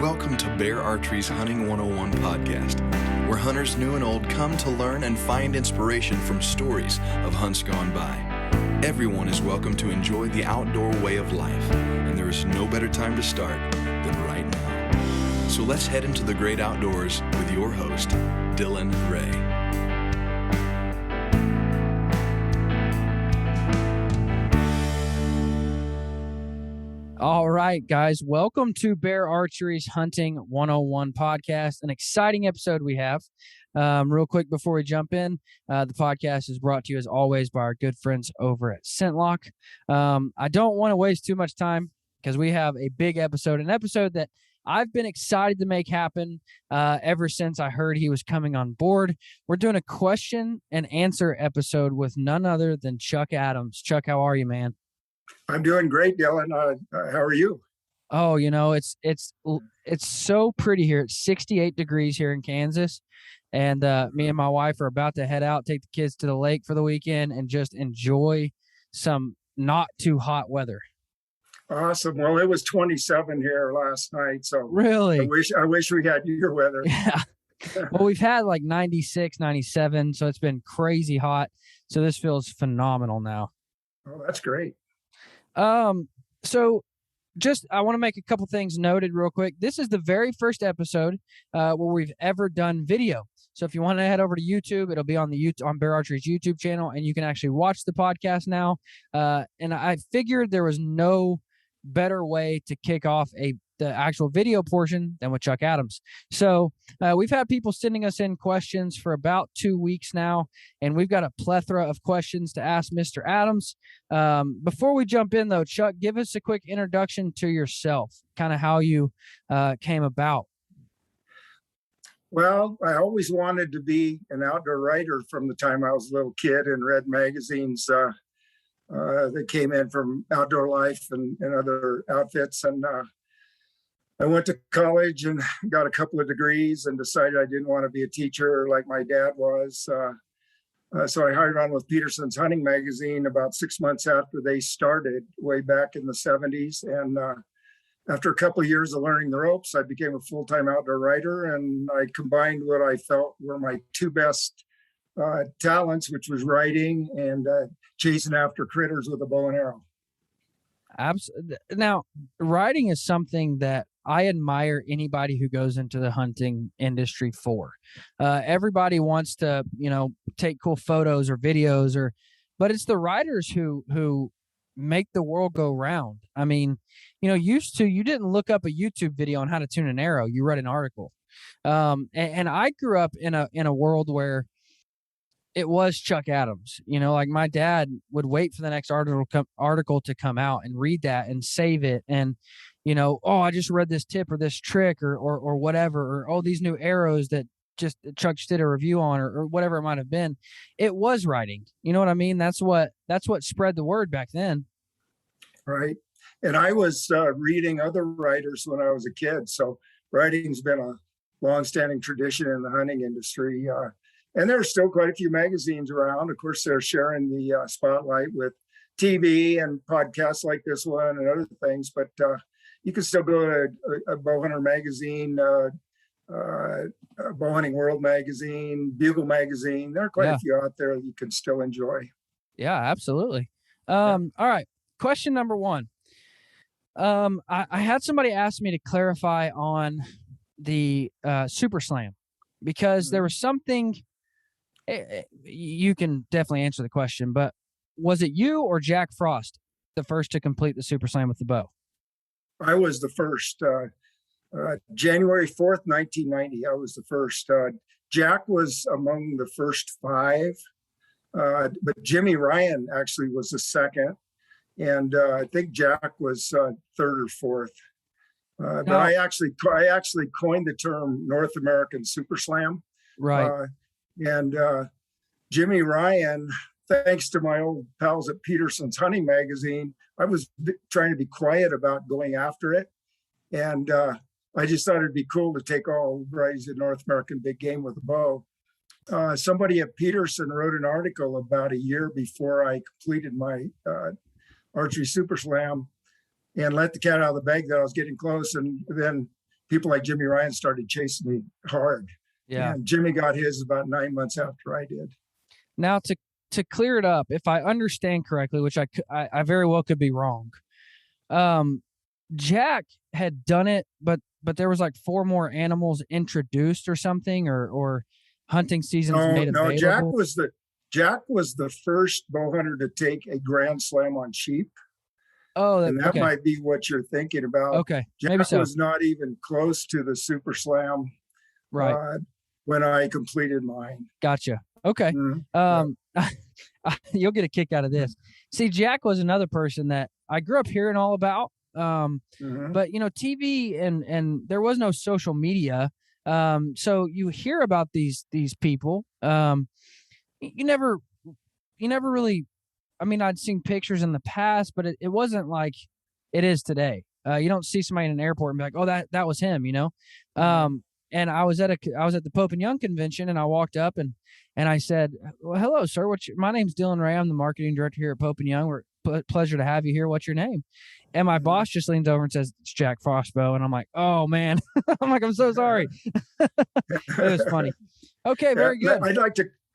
Welcome to Bear Archery's Hunting 101 podcast, where hunters new and old come to learn and find inspiration from stories of hunts gone by. Everyone is welcome to enjoy the outdoor way of life, and there is no better time to start than right now. So let's head into the great outdoors with your host, Dylan Ray. All right, guys, welcome to Bear Archery's Hunting 101 podcast. An exciting episode we have. Real quick before we jump in, the podcast is brought to you as always by our good friends over at ScentLock. I don't want to waste too much time because we have a big episode, an episode that I've been excited to make happen ever since I heard he was coming on board. We're doing a question and answer episode with none other than Chuck Adams. Chuck, how are you, man? I'm doing great, Dylan. How are you? Oh, you know, it's so pretty here. It's 68 degrees here in Kansas. And me and my wife are about to head out, take the kids to the lake for the weekend, and just enjoy some not too hot weather. Awesome. Well, it was 27 here last night. So really, I wish we had your weather. Yeah. Well, we've had like 96, 97. So it's been crazy hot. So this feels phenomenal now. Oh, that's great. So just, I want to make a couple things noted real quick. This is the very first episode, where we've ever done video. So if you want to head over to YouTube, it'll be on on Bear Archery's YouTube channel, and you can actually watch the podcast now. And I figured there was no better way to kick off the actual video portion than with Chuck Adams. So we've had people sending us in questions for about 2 weeks now, and we've got a plethora of questions to ask Mr. Adams. Before we jump in, though, Chuck, give us a quick introduction to yourself, kind of how you came about. Well, I always wanted to be an outdoor writer from the time I was a little kid and read magazines that came in from Outdoor Life and other outfits. And I went to college and got a couple of degrees and decided I didn't want to be a teacher like my dad was. So I hired on with Peterson's Hunting Magazine about 6 months after they started, way back in the 70s. And after a couple of years of learning the ropes, I became a full-time outdoor writer, and I combined what I felt were my two best talents, which was writing and chasing after critters with a bow and arrow. Absolutely. Now, writing is something that I admire anybody who goes into the hunting industry for. Everybody wants to, take cool photos or videos, but it's the writers who make the world go round. I mean, you didn't look up a YouTube video on how to tune an arrow. You read an article. And I grew up in a world where it was Chuck Adams. Like my dad would wait for the next article to come out and read that and save it. And, I just read this tip or this trick or whatever, or, these new arrows that just Chuck just did a review on or whatever it might have been. It was writing. You know what I mean? That's what spread the word back then. Right. And I was reading other writers when I was a kid. So writing's been a longstanding tradition in the hunting industry. And there's still quite a few magazines around. Of course, they're sharing the spotlight with TV and podcasts like this one and other things. But you can still go to a Bowhunter magazine, Bowhunting World magazine, Bugle magazine. There are quite a few out there that you can still enjoy. Yeah, absolutely. All right. Question number one. I had somebody ask me to clarify on the Super Slam, because there was something. You can definitely answer the question, but was it you or Jack Frost the first to complete the Super Slam with the bow? I was the first. January 4th, 1990. I was the first. Jack was among the first five, but Jimmy Ryan actually was the second. And I think Jack was third or fourth. But I actually coined the term North American Super Slam. Right. And Jimmy Ryan, thanks to my old pals at Peterson's Hunting Magazine, I was trying to be quiet about going after it. And I just thought it'd be cool to take all varieties of North American big game with a bow. Somebody at Peterson wrote an article about a year before I completed my archery Super Slam and let the cat out of the bag that I was getting close. And then people like Jimmy Ryan started chasing me hard. Yeah. And Jimmy got his about 9 months after I did. Now to clear it up, if I understand correctly, which I very well could be wrong, Jack had done it, but there was like 4 more animals introduced or something, or hunting seasons made available. No, Jack was the first bow hunter to take a grand slam on sheep. Oh, and that okay. might be what you're thinking about. Okay, Jack maybe so. was not even close to the super slam, right? When I completed mine. Gotcha. Okay. Mm-hmm. You'll get a kick out of this. See, Jack was another person that I grew up hearing all about. But TV and there was no social media. So you hear about these people. You never really, I mean, I'd seen pictures in the past, but it wasn't like it is today. You don't see somebody in an airport and be like, oh, that was him, And I was at the Pope and Young convention, and I walked up and I said, well, hello, sir. My name's Dylan Ray. I'm the marketing director here at Pope and Young. Pleasure to have you here. What's your name? And my boss just leans over and says, it's Jack Frostbow. And I'm like, oh man. I'm so sorry. It was funny. Okay. Very good.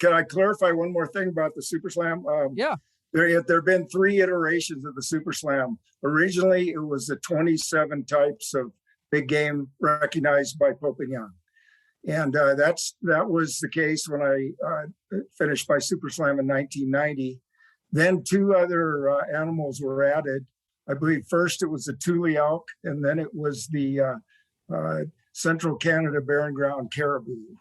Can I clarify one more thing about the Super Slam? Yeah. There have been 3 iterations of the Super Slam. Originally, it was the 27 types of big game recognized by Pope and Young. And that was the case when I finished my Super Slam in 1990. Then 2 other animals were added. I believe first it was the Thule elk, and then it was the Central Canada Barren Ground caribou.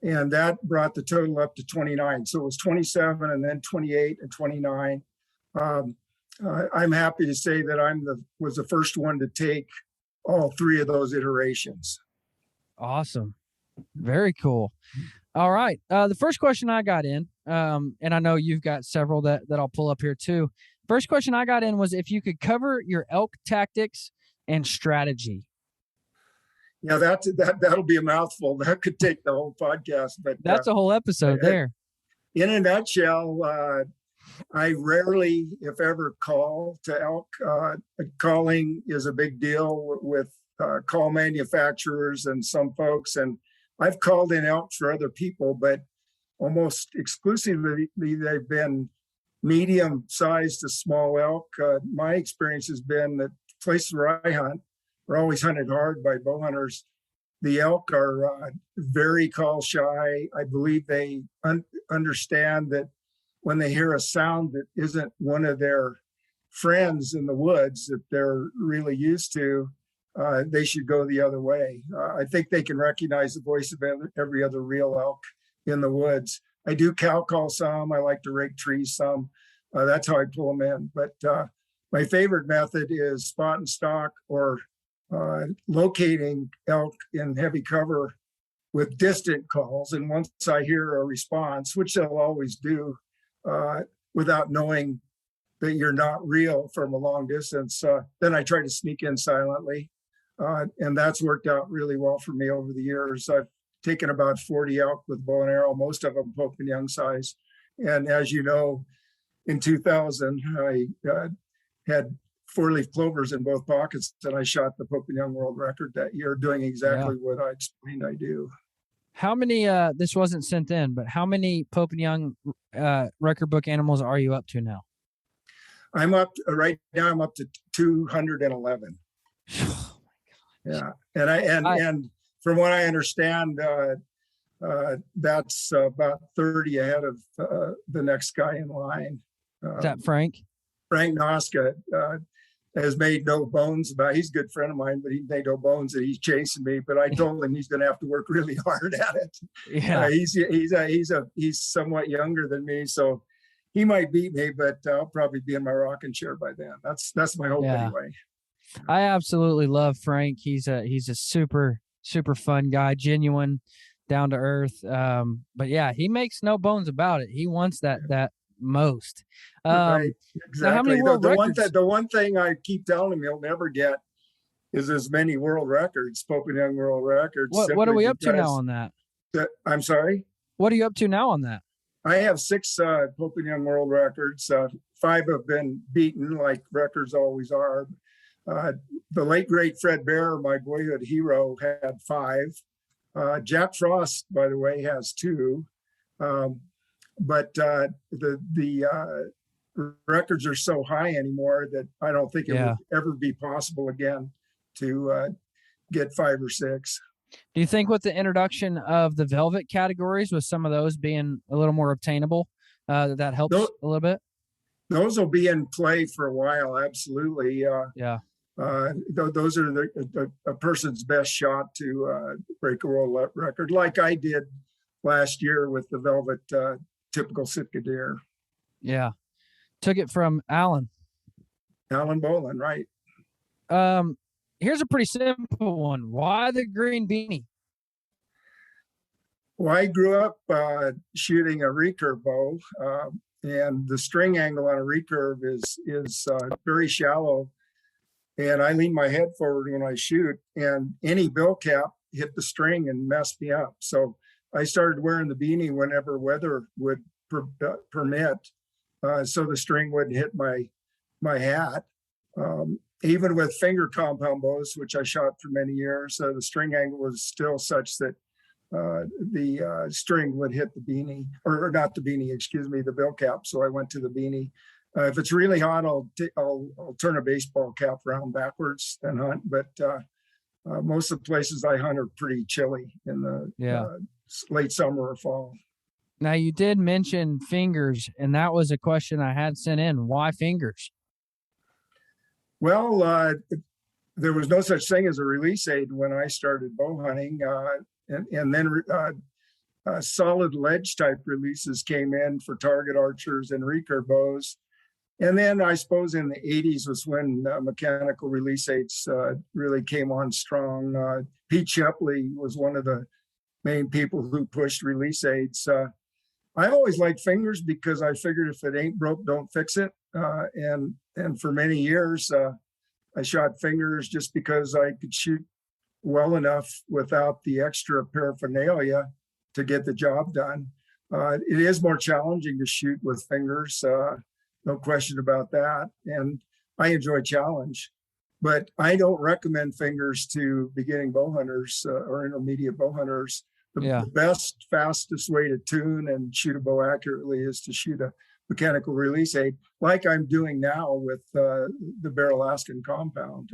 And that brought the total up to 29. So it was 27 and then 28 and 29. I'm happy to say that was the first one to take all 3 of those iterations. Awesome. Very cool. All right. The first question I got in, and I know you've got several that I'll pull up here too. First question I got in was if you could cover your elk tactics and strategy. Yeah, that'll be a mouthful. That could take the whole podcast, but that's a whole episode there. In a nutshell, I rarely, if ever, call to elk. Calling is a big deal with call manufacturers and some folks, and I've called in elk for other people, but almost exclusively they've been medium-sized to small elk. My experience has been that places where I hunt are always hunted hard by bow hunters. The elk are very call shy. I believe they understand that when they hear a sound that isn't one of their friends in the woods that they're really used to, they should go the other way. I think they can recognize the voice of every other real elk in the woods. I do cow call some. I like to rake trees some. That's how I pull them in. But my favorite method is spot and stalk, or locating elk in heavy cover with distant calls. And once I hear a response, which they'll always do, without knowing that you're not real from a long distance, then I try to sneak in silently. And that's worked out really well for me over the years. I've taken about 40 elk with bow and arrow, most of them Pope and Young size. And as you know, in 2000, I had 4-leaf clovers in both pockets, and I shot the Pope and Young world record that year, doing exactly what I explained I do. How many, this wasn't sent in, but how many Pope and Young record book animals are you up to now? Right now I'm up to 211. Oh my God. Yeah. And from what I understand, that's about 30 ahead of the next guy in line. Is that Frank? Frank Noska has made no bones about, he's a good friend of mine, but he made no bones that he's chasing me. But I told him he's going to have to work really hard at it. Yeah. He's somewhat younger than me, so he might beat me, but I'll probably be in my rocking chair by then. That's my hope anyway. I absolutely love Frank. He's a super fun guy, genuine, down to earth. But yeah, he makes no bones about it. He wants that most. Right, exactly. How many world records? The one thing I keep telling him he'll never get is as many world records, Pope and Young world records. What are we up to now on that? I'm sorry? What are you up to now on that? I have 6 Pope and Young world records. 5 have been beaten, like records always are. The late great Fred Bear, my boyhood hero, had 5. Jack Frost, by the way, has 2. But the records are so high anymore that I don't think it would ever be possible again to get 5 or 6. Do you think with the introduction of the velvet categories, with some of those being a little more obtainable, that helps a little bit? Those will be in play for a while. Absolutely. Those are a person's best shot to break a world record, like I did last year with the velvet typical Sitka deer. Yeah. Took it from Alan Boland, right. Here's a pretty simple one. Why the green beanie? Well, I grew up shooting a recurve bow, and the string angle on a recurve is very shallow. And I lean my head forward when I shoot, and any bill cap hit the string and messed me up. So I started wearing the beanie whenever weather would permit, so the string wouldn't hit my hat. Even with finger compound bows, which I shot for many years, the string angle was still such that the string would hit the beanie, or not the beanie, excuse me, the bill cap. So I went to the beanie. If it's really hot, I'll turn a baseball cap around backwards and hunt. But most of the places I hunt are pretty chilly in the late summer or fall. Now, you did mention fingers, and that was a question I had sent in. Why fingers? Well, there was no such thing as a release aid when I started bow hunting. And then solid ledge type releases came in for target archers and recurve bows. And then I suppose in the 80s was when mechanical release aids really came on strong. Pete Shepley was one of the main people who pushed release aids. I always liked fingers because I figured if it ain't broke, don't fix it. And for many years, I shot fingers just because I could shoot well enough without the extra paraphernalia to get the job done. It is more challenging to shoot with fingers, no question about that. And I enjoy challenge, but I don't recommend fingers to beginning bow hunters or intermediate bow hunters. The best, fastest way to tune and shoot a bow accurately is to shoot a mechanical release aid, like I'm doing now with the Bear Alaskan compound.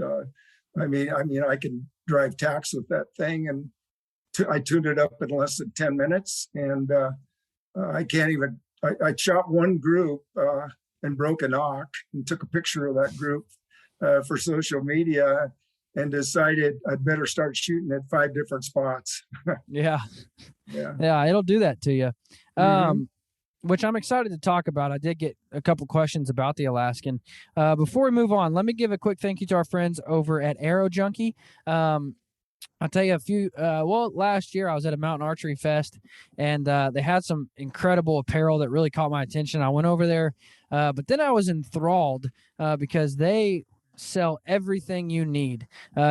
I mean, I can drive tacks with that thing, and I tuned it up in less than 10 minutes. And I can't even, I shot one group and broke a knock and took a picture of that group for social media and decided I'd better start shooting at 5 different spots. Yeah, it'll do that to you. Which I'm excited to talk about. I did get a couple questions about the Alaskan. Before we move on, let me give a quick thank you to our friends over at Arrow Junkie. I'll tell you a few. Last year I was at a mountain archery fest, and they had some incredible apparel that really caught my attention. I went over there, but then I was enthralled because they sell everything you need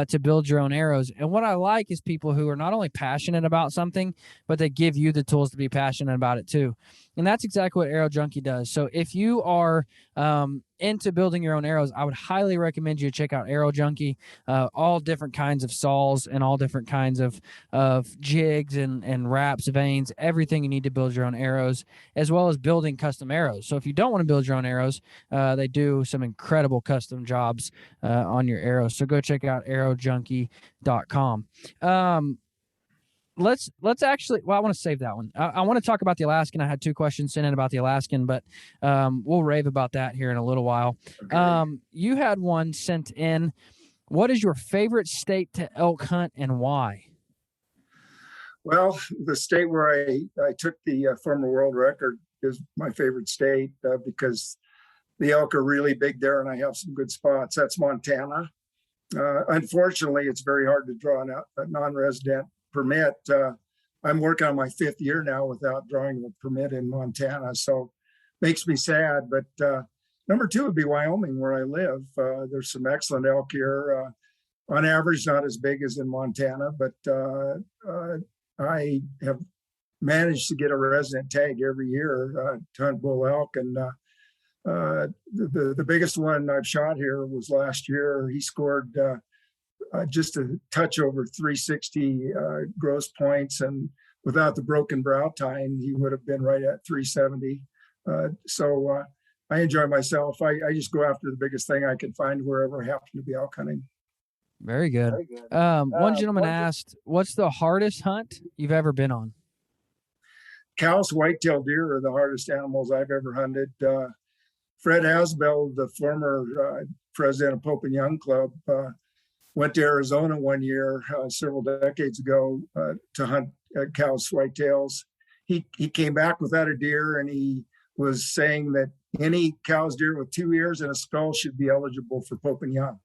to build your own arrows. And what I like is people who are not only passionate about something, but they give you the tools to be passionate about it too. And that's exactly what Arrow Junkie does. So if you are into building your own arrows, I would highly recommend you check out Arrow Junkie. All different kinds of saws and all different kinds of jigs and wraps, vanes, everything you need to build your own arrows, as well as building custom arrows. So if you don't want to build your own arrows, they do some incredible custom jobs on your arrows. So go check out arrowjunkie.com. Let's actually, I want to save that one. I want to talk about the Alaskan. I had 2 questions sent in about the Alaskan, but we'll rave about that here in a little while. Okay. You had one sent in. What is your favorite state to elk hunt and why? Well, the state where I took the former world record is my favorite state because the elk are really big there and I have some good spots. That's Montana. Unfortunately, it's very hard to draw a non-resident permit. I'm working on my 5th year now without drawing a permit in Montana, so makes me sad. But number 2 would be Wyoming, where I live. There's some excellent elk here. On average, not as big as in Montana, but I have managed to get a resident tag every year to hunt bull elk, and The biggest one I've shot here was last year. He scored just a touch over 360 gross points, and without the broken brow tine, he would have been right at 370. So I enjoy myself. I just go after the biggest thing I can find wherever I happen to be elk hunting. Very good. One gentleman asked, what's the hardest hunt you've ever been on? Cows, whitetail deer are the hardest animals I've ever hunted. Fred Asbell, the former president of Pope and Young Club, went to Arizona one year several decades ago to hunt cows, whitetails. He came back without a deer, and he was saying that any cows, deer with 2 ears and a skull should be eligible for Pope and Young.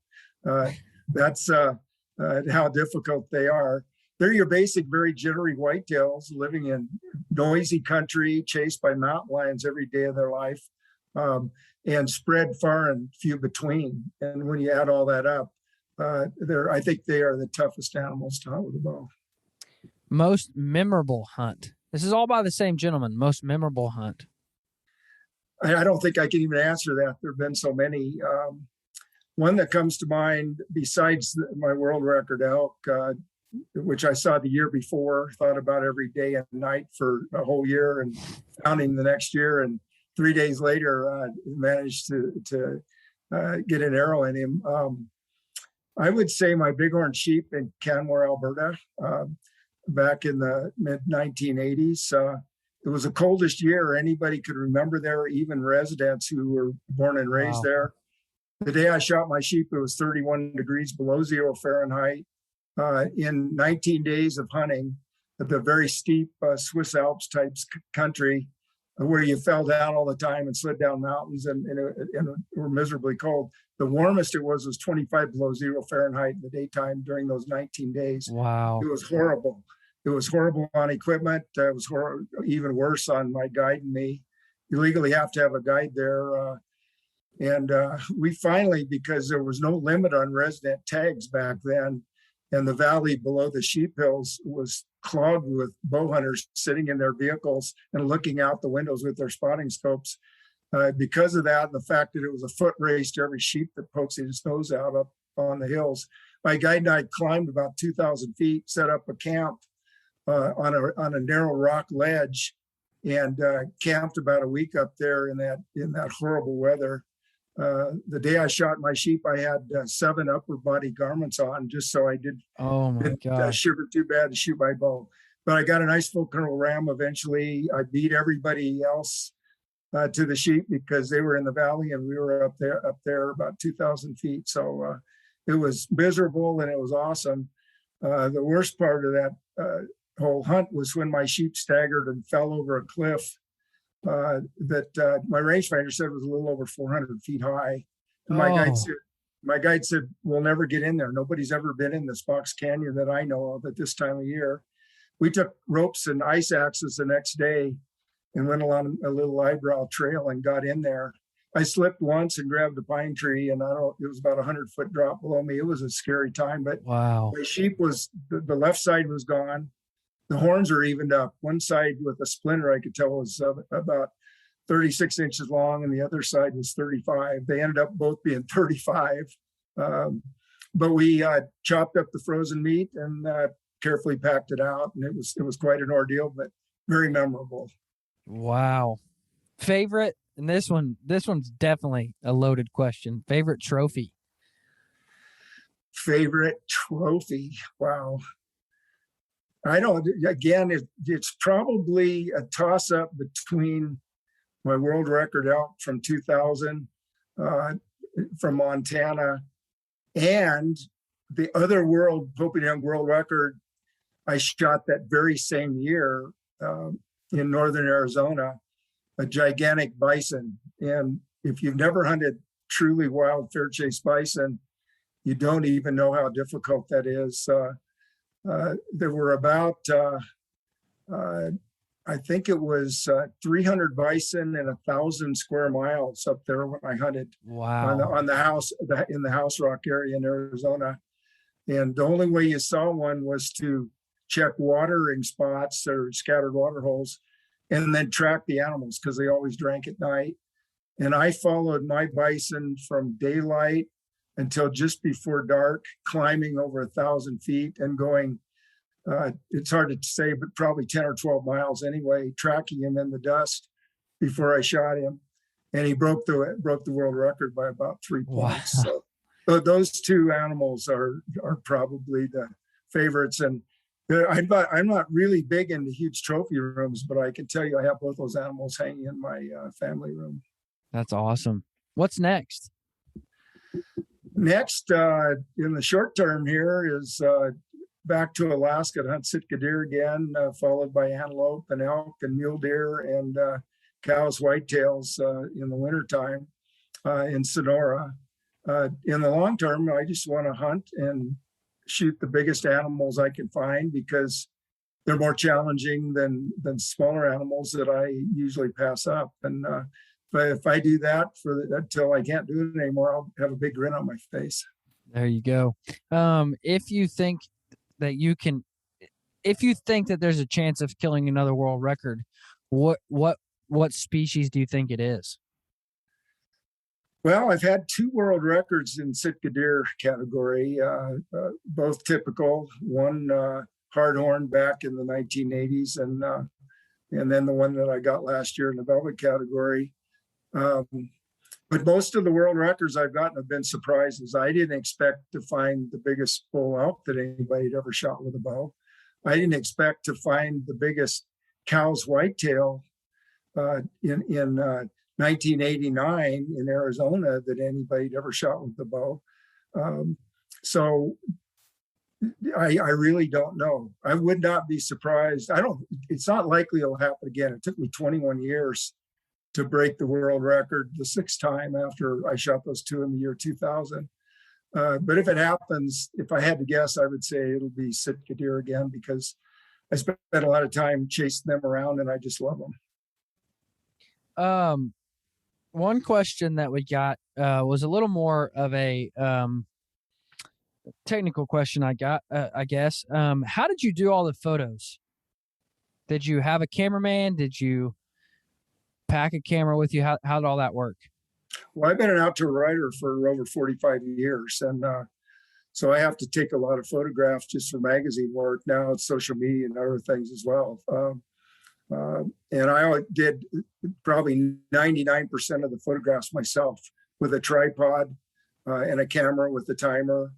That's how difficult they are. They're your basic, very jittery whitetails living in noisy country, chased by mountain lions every day of their life, and spread far and few between. And when you add all that up, I think they are the toughest animals to hunt with a bow. Most memorable hunt. This is all by the same gentleman. Most memorable hunt. I don't think I can even answer that. There have been so many. One that comes to mind, besides my world record elk, which I saw the year before, thought about every day and night for a whole year, and found him the next year. And 3 days later, managed to get an arrow in him. I would say my bighorn sheep in Canmore, Alberta, back in the mid 1980s. It was the coldest year anybody could remember there, even residents who were born and raised there. The day I shot my sheep, it was 31 degrees below 0 Fahrenheit. In 19 days of hunting, the very steep Swiss Alps type country, where you fell down all the time and slid down mountains and were miserably cold. The warmest it was 25 below 0 Fahrenheit in the daytime during those 19 days. Wow. It was horrible. It was horrible on equipment. It was even worse on my guide and me. You legally have to have a guide there. And we finally, because there was no limit on resident tags back then, and the valley below the sheep hills was clogged with bow hunters sitting in their vehicles and looking out the windows with their spotting scopes. Because of that, and the fact that it was a foot race to every sheep that pokes his nose out up on the hills, my guide and I climbed about 2,000 feet, set up a camp on a narrow rock ledge, and camped about a week up there in that horrible weather. The day I shot my sheep, I had 7 upper body garments on, just so I didn't shiver too bad to shoot my bow. But I got a nice full kernel ram eventually. I beat everybody else to the sheep because they were in the valley and we were up there about 2,000 feet. So it was miserable and it was awesome. The worst part of that whole hunt was when my sheep staggered and fell over a cliff that my rangefinder said was a little over 400 feet high. And my guide said, we'll never get in there. Nobody's ever been in this box canyon that I know of at this time of year. We took ropes and ice axes the next day and went along a little eyebrow trail and got in there. I slipped once and grabbed a pine tree, and it was about 100-foot drop below me. It was a scary time, but wow. My sheep the left side was gone. The horns are evened up. One side with a splinter I could tell was about 36 inches long, and the other side was 35. They ended up both being 35. But we chopped up the frozen meat and carefully packed it out, and it was quite an ordeal, but very memorable. Wow. Favorite, and this one's definitely a loaded question. Favorite trophy? Favorite trophy? Wow. I don't, again, it's probably a toss-up between my world record elk from 2000 from Montana and the other Pope and Young world record I shot that very same year in northern Arizona, a gigantic bison. And if you've never hunted truly wild fair chase bison, you don't even know how difficult that is. There were about, I think it was 300 bison and 1,000 square miles up there when I hunted. Wow. in the House Rock area in Arizona. And the only way you saw one was to check watering spots or scattered water holes and then track the animals because they always drank at night. And I followed my bison from daylight until just before dark, climbing over 1,000 feet and going, it's hard to say, but probably 10 or 12 miles anyway, tracking him in the dust before I shot him. And he broke the world record by about 3 points. Wow. So those two animals are probably the favorites. And I'm not really big into huge trophy rooms, but I can tell you I have both those animals hanging in my family room. That's awesome. What's next? Next, in the short term here is back to Alaska to hunt Sitka deer again, followed by antelope and elk and mule deer and cows, whitetails in the wintertime in Sonora. In the long term, I just want to hunt and shoot the biggest animals I can find because they're more challenging than smaller animals that I usually pass up. And if I do that until I can't do it anymore, I'll have a big grin on my face. There you go. If you think that there's a chance of killing another world record, what species do you think it is? Well, I've had 2 world records in Sitka deer category, both typical. One hardhorn back in the 1980s, and then the one that I got last year in the velvet category. But most of the world records I've gotten have been surprises. I didn't expect to find the biggest bull elk that anybody had ever shot with a bow. I didn't expect to find the biggest cow's whitetail in 1989 in Arizona that anybody had ever shot with the bow. So I really don't know. I would not be surprised. It's not likely it'll happen again. It took me 21 years to break the world record the 6th time after I shot those 2 in the year 2000. But if it happens, if I had to guess, I would say it'll be Sitka deer again because I spent a lot of time chasing them around and I just love them. One question that we got was a little more of a technical question I guess. How did you do all the photos? Did you have a cameraman? Did you pack a camera with you? How did all that work? Well, I've been an outdoor writer for over 45 years. And so I have to take a lot of photographs just for magazine work. Now it's social media and other things as well. And I did probably 99% of the photographs myself with a tripod and a camera with a timer.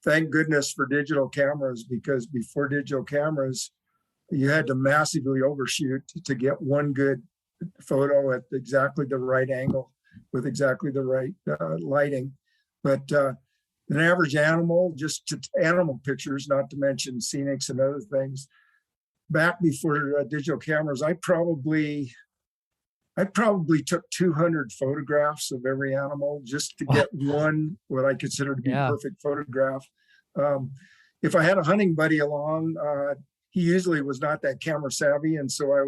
Thank goodness for digital cameras, because before digital cameras, you had to massively overshoot to get one good photo at exactly the right angle with exactly the right lighting. But an average animal, just animal pictures, not to mention scenics and other things, back before digital cameras, I probably took 200 photographs of every animal just to get one, what I consider to be a perfect photograph. If I had a hunting buddy along, he usually was not that camera savvy. And so I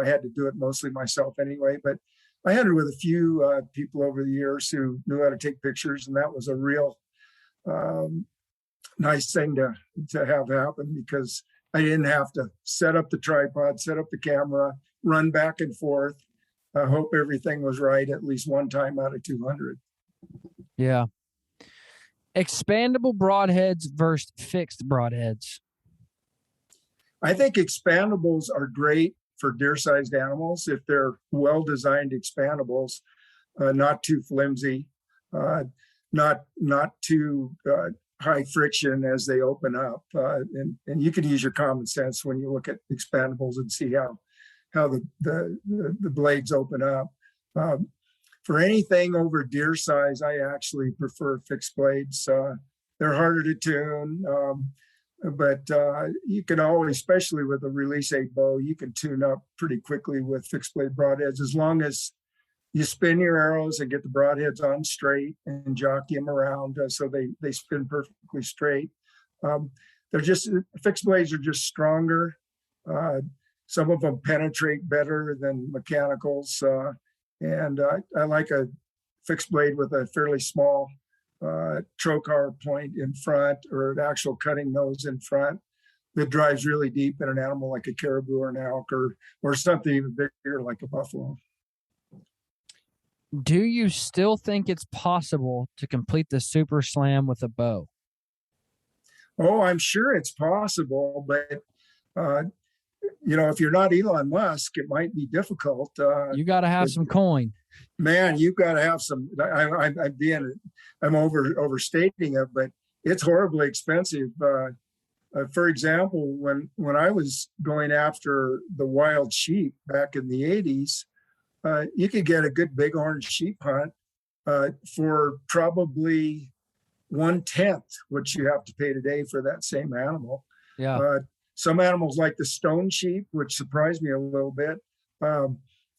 had to do it mostly myself anyway, but I hunted with a few people over the years who knew how to take pictures. And that was a real nice thing to have happen, because I didn't have to set up the tripod, set up the camera, run back and forth. I hope everything was right at least one time out of 200. Yeah. Expandable broadheads versus fixed broadheads. I think expandables are great for deer-sized animals if they're well-designed expandables, not too flimsy, not too high friction as they open up. And you can use your common sense when you look at expandables and see how the blades open up. For anything over deer size, I actually prefer fixed blades. They're harder to tune, but you can always, especially with a release 8 bow, you can tune up pretty quickly with fixed blade broadheads, as long as you spin your arrows and get the broadheads on straight and jockey them around so they spin perfectly straight. Fixed blades are just stronger. Some of them penetrate better than mechanicals. And I like a fixed blade with a fairly small trocar point in front, or an actual cutting nose in front that drives really deep in an animal like a caribou or an elk, or something even bigger like a buffalo. Do you still think it's possible to complete the Super Slam with a bow? Oh, I'm sure it's possible, but if you're not Elon Musk, it might be difficult. You got to have some coin. Man, you've got to have some. I'm overstating it, but it's horribly expensive. For example, when I was going after the wild sheep back in the '80s, you could get a good bighorn sheep hunt for probably 1/10 what you have to pay today for that same animal. Yeah. Some animals like the stone sheep, which surprised me a little bit,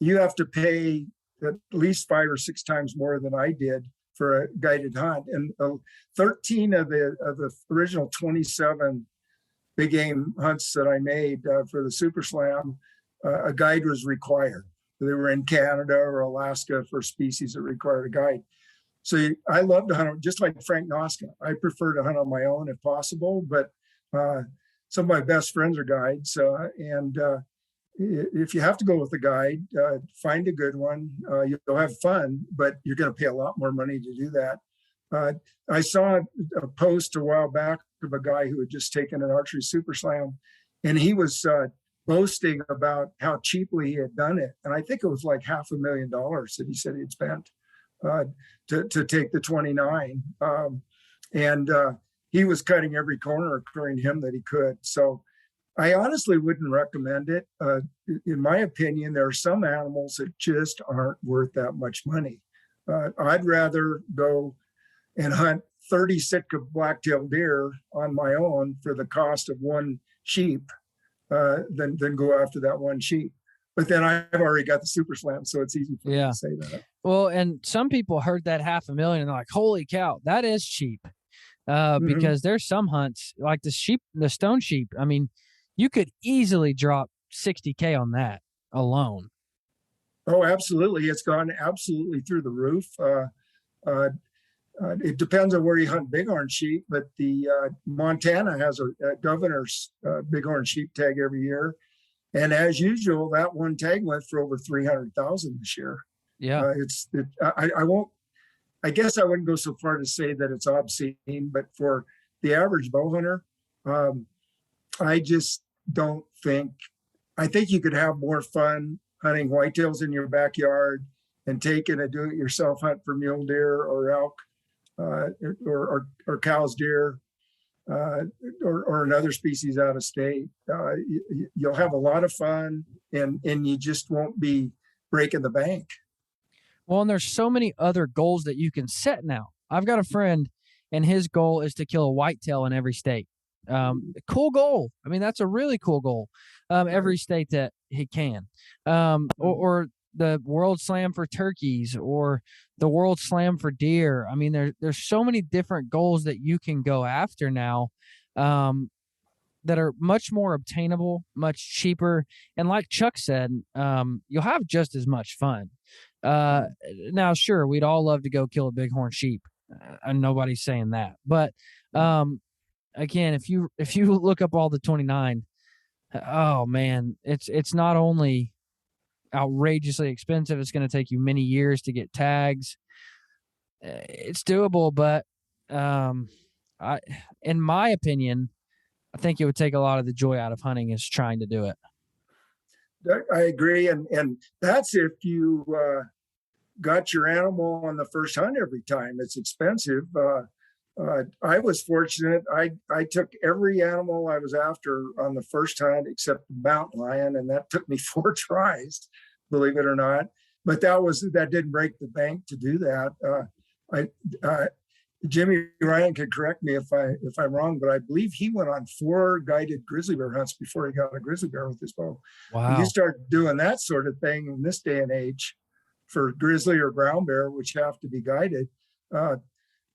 you have to pay at least 5 or 6 times more than I did for a guided hunt. And 13 of the original 27 big game hunts that I made for the Super Slam, a guide was required. They were in Canada or Alaska for species that required a guide. So I love to hunt, just like Frank Noska. I prefer to hunt on my own if possible, but some of my best friends are guides. And if you have to go with a guide, find a good one. You'll have fun, but you're going to pay a lot more money to do that. I saw a post a while back of a guy who had just taken an archery Super Slam, and he was boasting about how cheaply he had done it. And I think it was like $500,000 that he said he'd spent to take the 29. And he was cutting every corner according to him that he could. So I honestly wouldn't recommend it. In my opinion, there are some animals that just aren't worth that much money. I'd rather go and hunt 30 Sitka black-tailed deer on my own for the cost of one sheep than go after that one sheep. But then I've already got the Super Slam, so it's easy for me to say that. Well, and some people heard that $500,000 and they're like, holy cow, that is cheap. Because there's some hunts like the stone sheep. I mean, you could easily drop $60K on that alone. Oh, absolutely. It's gone absolutely through the roof. It depends on where you hunt bighorn sheep, but the Montana has a governor's bighorn sheep tag every year. And as usual, that one tag went for over 300,000 this year. Yeah. I guess I wouldn't go so far to say that it's obscene, but for the average bow hunter, I just don't think, I think you could have more fun hunting whitetails in your backyard and taking a do-it-yourself hunt for mule deer or elk or cow's deer or another species out of state. You'll have a lot of fun and you just won't be breaking the bank. Well, and there's so many other goals that you can set now. I've got a friend, and his goal is to kill a whitetail in every state. Cool goal. I mean, that's a really cool goal. Every state that he can. Or the World Slam for turkeys, or the World Slam for deer. I mean, there's so many different goals that you can go after now that are much more obtainable, much cheaper. And like Chuck said, you'll have just as much fun. Now, sure, we'd all love to go kill a bighorn sheep, and nobody's saying that. But again, if you look up all the 29, oh man, it's not only outrageously expensive, it's going to take you many years to get tags. It's doable, but in my opinion, I think it would take a lot of the joy out of hunting is trying to do it. I agree, and that's if you got your animal on the first hunt every time. It's expensive. I was fortunate. I took every animal I was after on the first hunt except the mountain lion, and that took me 4 tries, believe it or not. But that didn't break the bank to do that. Jimmy Ryan could correct me if I'm wrong, but I believe he went on 4 guided grizzly bear hunts before he got a grizzly bear with his bow. Wow! You start doing that sort of thing in this day and age for grizzly or brown bear, which have to be guided.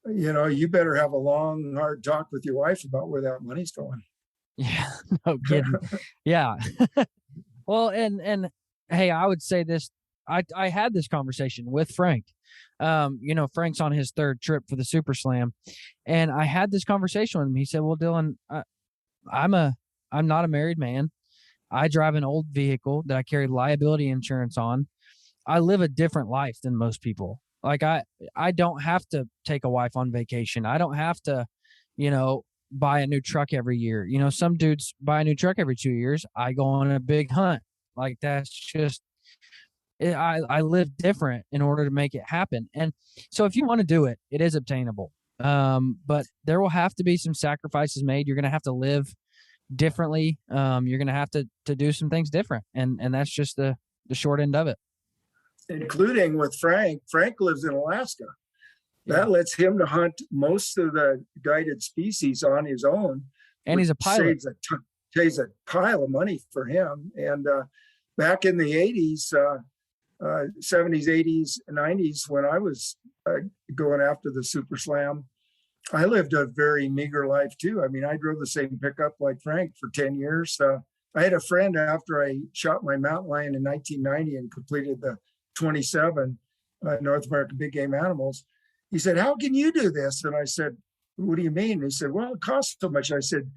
You better have a long, hard talk with your wife about where that money's going. Yeah, no kidding. Yeah. Well, and hey, I would say this. I had this conversation with Frank. Frank's on his 3rd trip for the Super Slam, and I had this conversation with him. He said, "Well, Dylan, I'm not a married man. I drive an old vehicle that I carry liability insurance on. I live a different life than most people. Like I don't have to take a wife on vacation. I don't have to, buy a new truck every year. Some dudes buy a new truck every 2 years. I go on a big hunt. Like that's just I live different in order to make it happen. And so if you want to do it, it is obtainable. But there will have to be some sacrifices made. You're going to have to live differently. You're going to have to do some things different. And that's just the short end of it. Including with Frank. Frank lives in Alaska. That Yeah. lets him to hunt most of the guided species on his own. And he's a pilot. Saves a pile of money for him. And back in the 80s, 70s, 80s, 90s, when I was going after the Super Slam, I lived a very meager life too. I mean, I drove the same pickup like Frank for 10 years. I had a friend after I shot my mountain lion in 1990 and completed the 27 North American big game animals. He said, "How can you do this?" And I said, "What do you mean?" He said, "Well, it costs so much." I said,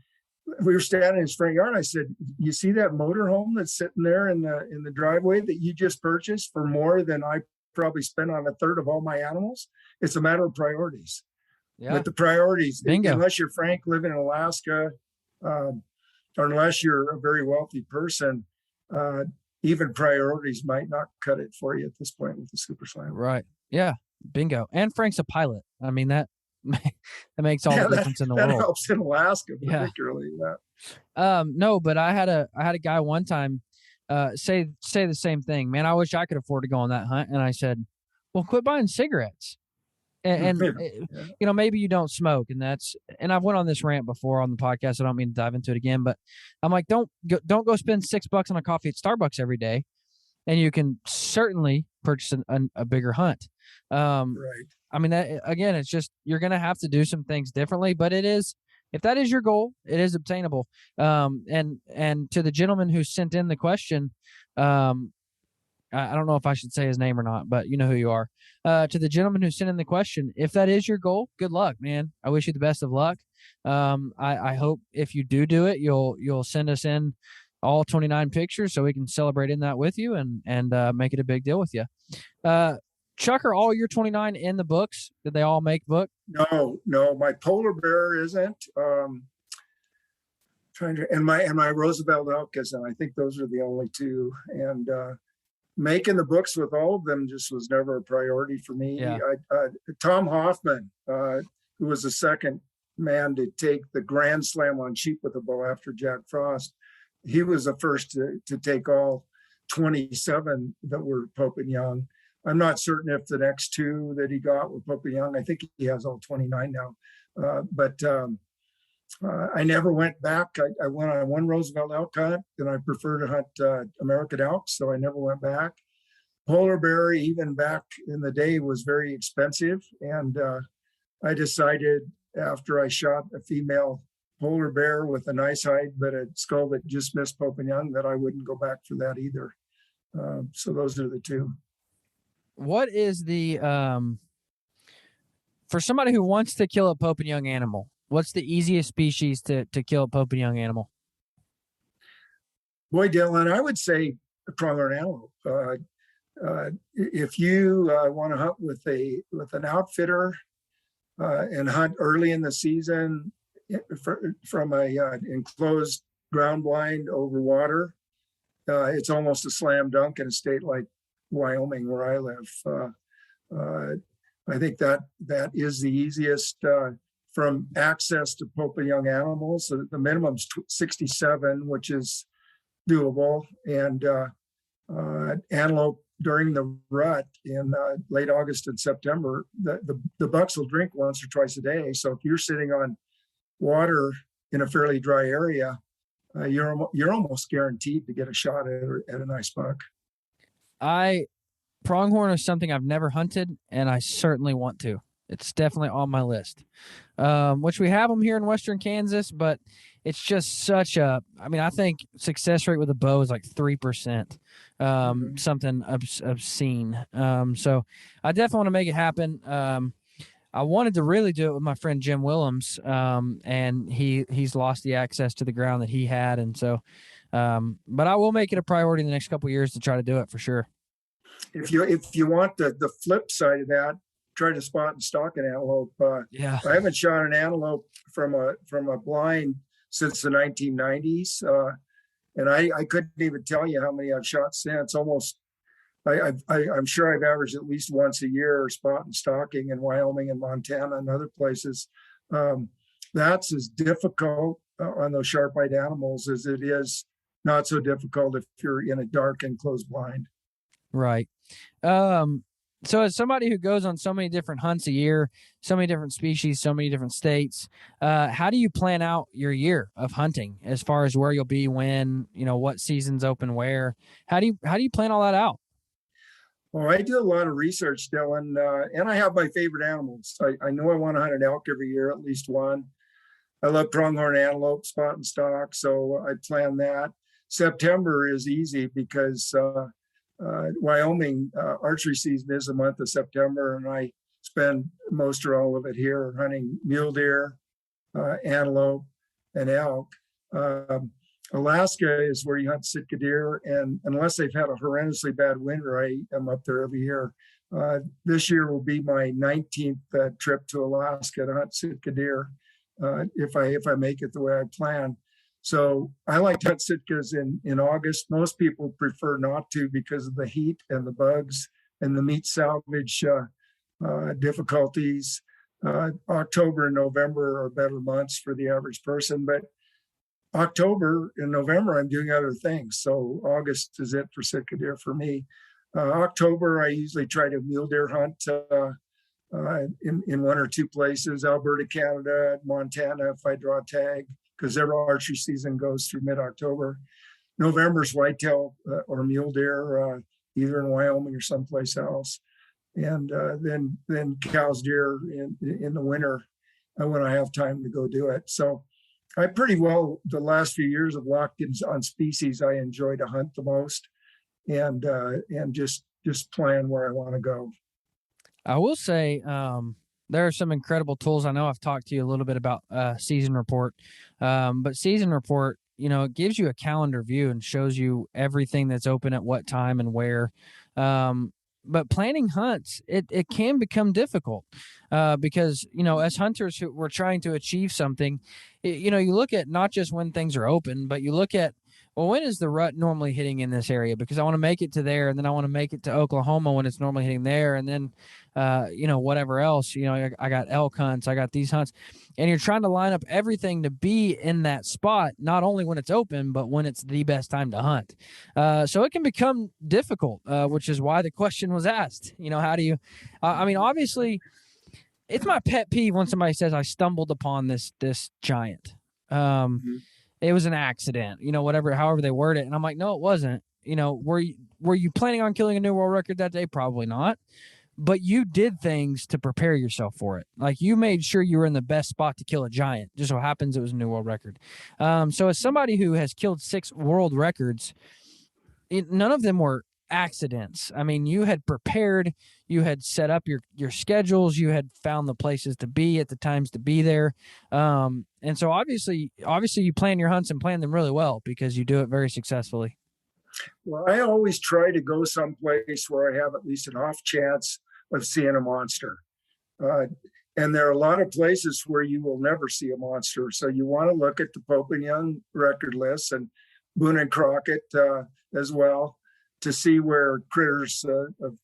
we were standing in his front yard. I said, "You see that motorhome that's sitting there in the driveway that you just purchased for more than I probably spent on a third of all my animals? It's a matter of priorities." Yeah. But the priorities, Bingo. unless you're Frank living in Alaska, or unless you're a very wealthy person, even priorities might not cut it for you at this point with the Super Slam. Right. Yeah. Bingo. And Frank's a pilot. I mean, that makes all the difference in the world. That helps in Alaska, Yeah. particularly. No, but I had a guy one time say the same thing. "Man, I wish I could afford to go on that hunt." And I said, "Well, quit buying cigarettes." And Yeah. maybe you don't smoke, and I've went on this rant before on the podcast. I don't mean to dive into it again, but I'm like, don't go spend $6 on a coffee at Starbucks every day, and you can certainly purchase a bigger hunt. Right. I mean, that, again, it's just you're going to have to do some things differently, but if that is your goal, it is obtainable. And to the gentleman who sent in the question, I don't know if I should say his name or not, but you know who you are. To the gentleman who sent in the question, if that is your goal, good luck, man. I wish you the best of luck. I hope if you do it, you'll send us in all 29 pictures so we can celebrate in that with you and make it a big deal with you. Chuck, are all your 29 in the books? Did they all make book? No, my polar bear isn't. And my Roosevelt elk isn't. I think those are the only two. And making the books with all of them just was never a priority for me. Yeah. Tom Hoffman, who was the second man to take the Grand Slam on sheep with a bow after Jack Frost, he was the first to take all 27 that were Pope and Young. I'm not certain if the next two that he got were Pope and Young. I think he has all 29 now. But I never went back. I went on one Roosevelt elk hunt, and I prefer to hunt American elk, so I never went back. Polar bear, even back in the day, was very expensive, and I decided after I shot a female polar bear with a nice hide but a skull that just missed Pope and Young that I wouldn't go back for that either. So those are the two. What is the for somebody who wants to kill a Pope and Young animal, what's the easiest species to kill a Pope and Young animal? Boy, Dylan, I would say a pronghorn antelope. If you want to hunt with an outfitter and hunt early in the season from a enclosed ground blind over water, it's almost a slam dunk in a state like Wyoming, where I live. I think that is the easiest from access to Pope and Young animals. The minimum's 67, which is doable, and antelope during the rut in late August and September, the bucks will drink once or twice a day. So if you're sitting on water in a fairly dry area, you're almost guaranteed to get a shot at a nice buck. Pronghorn is something I've never hunted, and I certainly want to. It's definitely on my list. Which we have them here in Western Kansas, but it's just I think success rate with a bow is like 3%, something obscene. So I definitely want to make it happen. I wanted to really do it with my friend Jim Willems, and he's lost the access to the ground that he had. And so, but I will make it a priority in the next couple of years to try to do it for sure. If you want the flip side of that, try to spot and stalk an antelope. Yeah. I haven't shot an antelope from a blind since the 1990s, and I couldn't even tell you how many I've shot since. Almost, I'm sure I've averaged at least once a year spot and stalking in Wyoming and Montana and other places. That's as difficult on those sharp-eyed animals as it is not so difficult if you're in a dark enclosed blind. Right. So as somebody who goes on so many different hunts a year, so many different species, so many different states, how do you plan out your year of hunting as far as where you'll be, when, what seasons open where? How do you plan all that out? Well, I do a lot of research, Dylan, and I have my favorite animals. I know I want to hunt an elk every year, at least one. I love pronghorn antelope, spot and stalk, so I plan that. September is easy because Wyoming archery season is the month of September, and I spend most or all of it here hunting mule deer, antelope, and elk. Alaska is where you hunt Sitka deer, and unless they've had a horrendously bad winter, I am up there every year. This year will be my 19th trip to Alaska to hunt Sitka deer, if I make it the way I plan. So I like to hunt Sitkas in August. Most people prefer not to because of the heat and the bugs and the meat salvage difficulties. October and November are better months for the average person, but October and November, I'm doing other things. So August is it for Sitka deer for me. October, I usually try to mule deer hunt in one or two places, Alberta, Canada, Montana, if I draw a tag, because their archery season goes through mid-October. November's whitetail or mule deer, either in Wyoming or someplace else. And then cows, deer in the winter when I have time to go do it. So I pretty well, the last few years, have locked in on species I enjoy to hunt the most, and just plan where I want to go. I will say there are some incredible tools. I know I've talked to you a little bit about Season Report, but Season Report, it gives you a calendar view and shows you everything that's open at what time and where. But planning hunts, it can become difficult because, as hunters who we're trying to achieve something, you look at not just when things are open, but you look at, well, when is the rut normally hitting in this area? Because I want to make it to there, and then I want to make it to Oklahoma when it's normally hitting there, and then, whatever else. I got elk hunts, I got these hunts, and you're trying to line up everything to be in that spot, not only when it's open, but when it's the best time to hunt. So it can become difficult, which is why the question was asked. How do you? Obviously, it's my pet peeve when somebody says I stumbled upon this giant. It was an accident, however they word it. And I'm like, no, it wasn't. Were you planning on killing a new world record that day? Probably not. But you did things to prepare yourself for it. Like, you made sure you were in the best spot to kill a giant. Just so happens it was a new world record. So as somebody who has killed 6 world records, none of them were accidents. You had prepared, you had set up your schedules, you had found the places to be at the times to be there. And so obviously you plan your hunts and plan them really well because you do it very successfully. Well, I always try to go someplace where I have at least an off chance of seeing a monster. And there are a lot of places where you will never see a monster. So you want to look at the Pope and Young record lists and Boone and Crockett as well, to see where critters of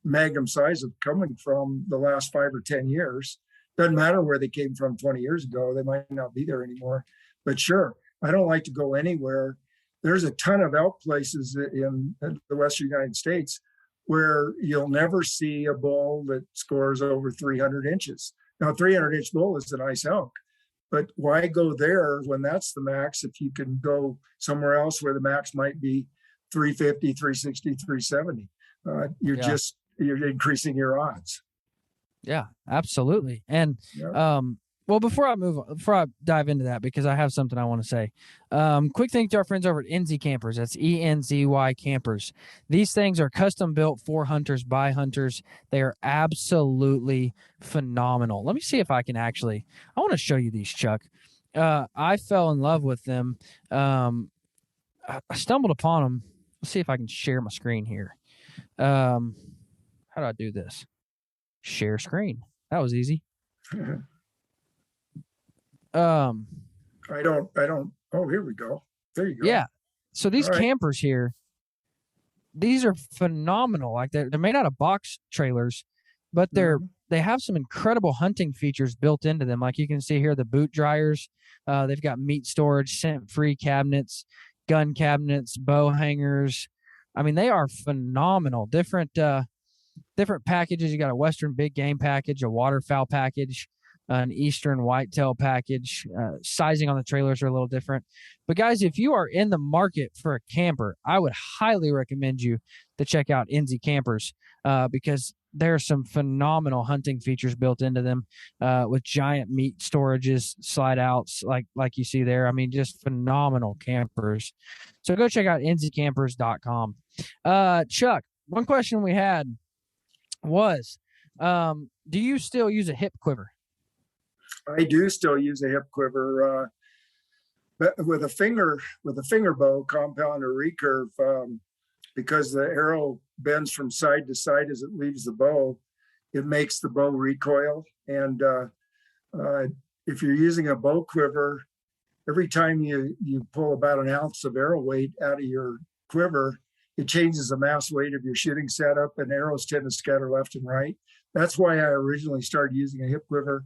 magnum size are coming from the last 5 or 10 years. Doesn't matter where they came from 20 years ago. They might not be there anymore. But sure, I don't like to go anywhere. There's a ton of elk places in the Western United States where you'll never see a bull that scores over 300 inches. Now, a 300-inch bull is a nice elk, but why go there when that's the max if you can go somewhere else where the max might be 350, 360, 370? You're increasing your odds. Yeah, absolutely. And well, before I dive into that, because I have something I want to say, quick thank to our friends over at NZ Campers. That's ENZY Campers. These things are custom built for hunters by hunters. They are absolutely phenomenal. Let me see if I can I want to show you these, Chuck. I fell in love with them. I stumbled upon them. Let's see if I can share my screen here. How do I do this? Share screen. That was easy. I don't, oh, here we go. There you go. Yeah. So these All right. campers here, these are phenomenal. Like they're made out of box trailers, but they have some incredible hunting features built into them. Like you can see here, the boot dryers. They've got meat storage, scent-free cabinets, gun cabinets, bow hangers. I mean, they are phenomenal. Different packages. You got a Western big game package, a waterfowl package, an Eastern whitetail package. Sizing on the trailers are a little different. But guys, if you are in the market for a camper, I would highly recommend you to check out Enzy Campers because there are some phenomenal hunting features built into them with giant meat storages, slide outs like you see there. I mean, just phenomenal campers. So go check out enzycampers.com. Chuck, one question we had was, do you still use a hip quiver? I do still use a hip quiver, but with a finger bow, compound or recurve, because the arrow bends from side to side as it leaves the bow, it makes the bow recoil. And if you're using a bow quiver, every time you pull about an ounce of arrow weight out of your quiver, it changes the mass weight of your shooting setup, and arrows tend to scatter left and right. That's why I originally started using a hip quiver.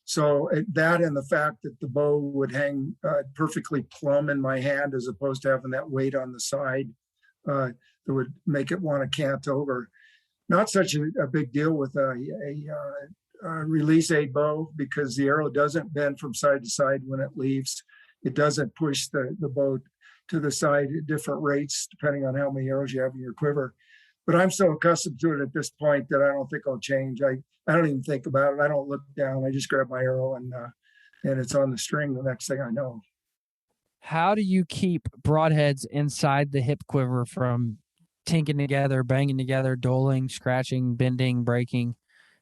So that and the fact that the bow would hang perfectly plumb in my hand as opposed to having that weight on the side that would make it want to cant over. Not such a big deal with a release aid bow because the arrow doesn't bend from side to side when it leaves. It doesn't push the bow to the side at different rates depending on how many arrows you have in your quiver. But I'm so accustomed to it at this point that I don't think I'll change. I don't even think about it. I don't look down. I just grab my arrow and it's on the string the next thing I know. How do you keep broadheads inside the hip quiver from tinking together, banging together, doling, scratching, bending, breaking?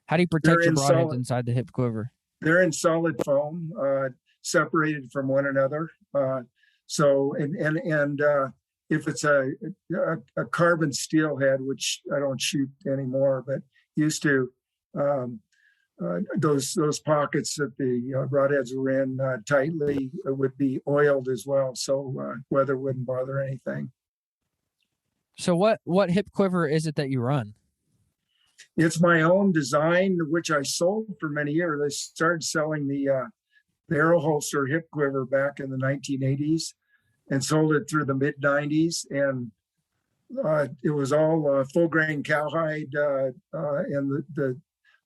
How do you protect your broadheads inside the hip quiver? They're in solid foam, separated from one another. So if it's a carbon steel head, which I don't shoot anymore, but used to, those pockets that the broadheads were in tightly would be oiled as well, so weather wouldn't bother anything. So what hip quiver is it that you run? It's my own design, which I sold for many years. I started selling the arrow holster hip quiver back in the 1980s and sold it through the mid 90s. And it was all full grain cowhide, and the